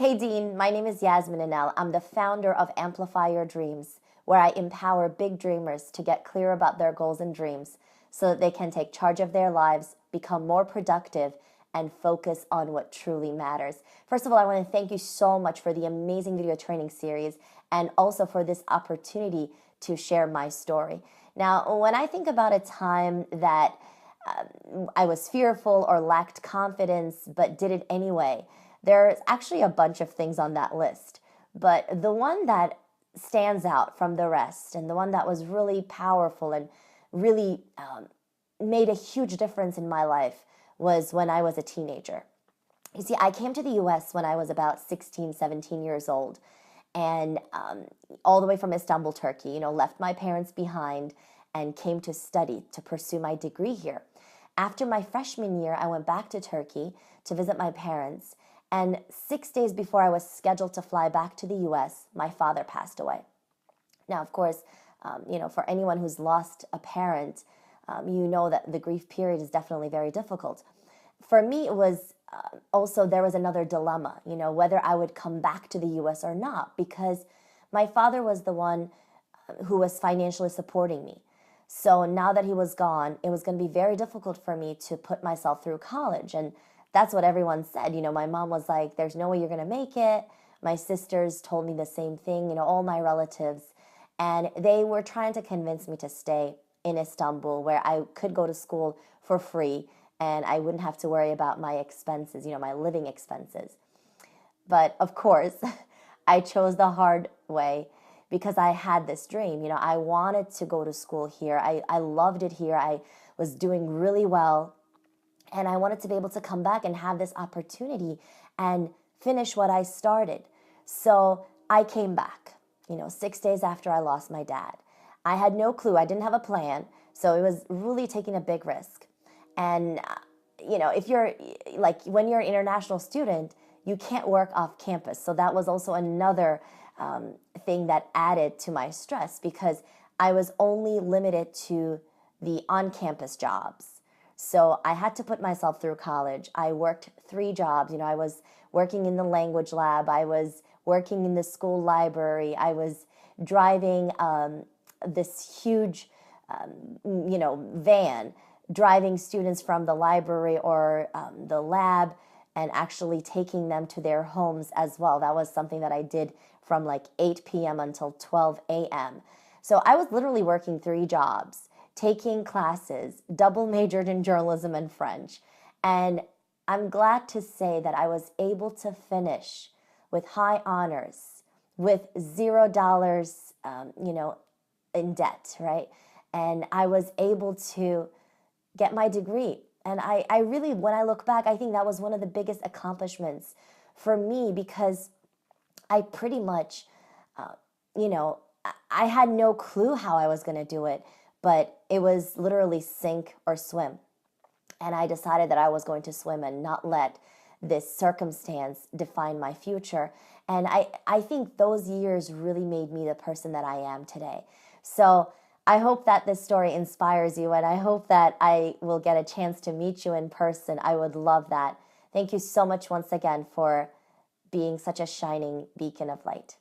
Hey Dean, my name is Yasmin Inal. I'm the founder of Amplify Your Dreams, where I empower big dreamers to get clear about their goals and dreams so that they can take charge of their lives, become more productive, and focus on what truly matters. First of all, I want to thank you so much for the amazing video training series and also for this opportunity to share my story. Now, when I think about a time that I was fearful or lacked confidence but did it anyway, there's actually a bunch of things on that list. But the one that stands out from the rest and the one that was really powerful and really made a huge difference in my life was when I was a teenager. You see, I came to the US when I was about 16, 17 years old, and all the way from Istanbul, Turkey, left my parents behind and came to study, to pursue my degree here. After my freshman year, I went back to Turkey to visit my parents, and 6 days before I was scheduled to fly back to the US, my father passed away. Now, of course, for anyone who's lost a parent, you know that the grief period is definitely very difficult. For me, it was also, there was another dilemma, whether I would come back to the US or not, because my father was the one who was financially supporting me. So now that he was gone, it was going to be very difficult for me to put myself through college. And that's what everyone said. My mom was like, there's no way you're going to make it. My sisters told me the same thing, all my relatives. And they were trying to convince me to stay in Istanbul, where I could go to school for free and I wouldn't have to worry about my expenses, my living expenses. But of course, I chose the hard way because I had this dream. I wanted to go to school here. I loved it here. I was doing really well. And I wanted to be able to come back and have this opportunity and finish what I started. So I came back, 6 days after I lost my dad. I had no clue. I didn't have a plan. So it was really taking a big risk. And, if you're like, when you're an international student, you can't work off campus. So that was also another thing that added to my stress because I was only limited to the on-campus jobs. So I had to put myself through college. I worked 3 jobs. I was working in the language lab. I was working in the school library. I was driving this huge, van, driving students from the library or the lab and actually taking them to their homes as well. That was something that I did from like 8 p.m. until 12 a.m. So I was literally working 3 jobs, taking classes, double majored in journalism and French. And I'm glad to say that I was able to finish with high honors, with $0, in debt, right? And I was able to get my degree. And I really, when I look back, I think that was one of the biggest accomplishments for me because I pretty much, I had no clue how I was going to do it, but it was literally sink or swim. And I decided that I was going to swim and not let this circumstance define my future. And I think those years really made me the person that I am today. So I hope that this story inspires you, and I hope that I will get a chance to meet you in person. I would love that. Thank you so much once again for being such a shining beacon of light.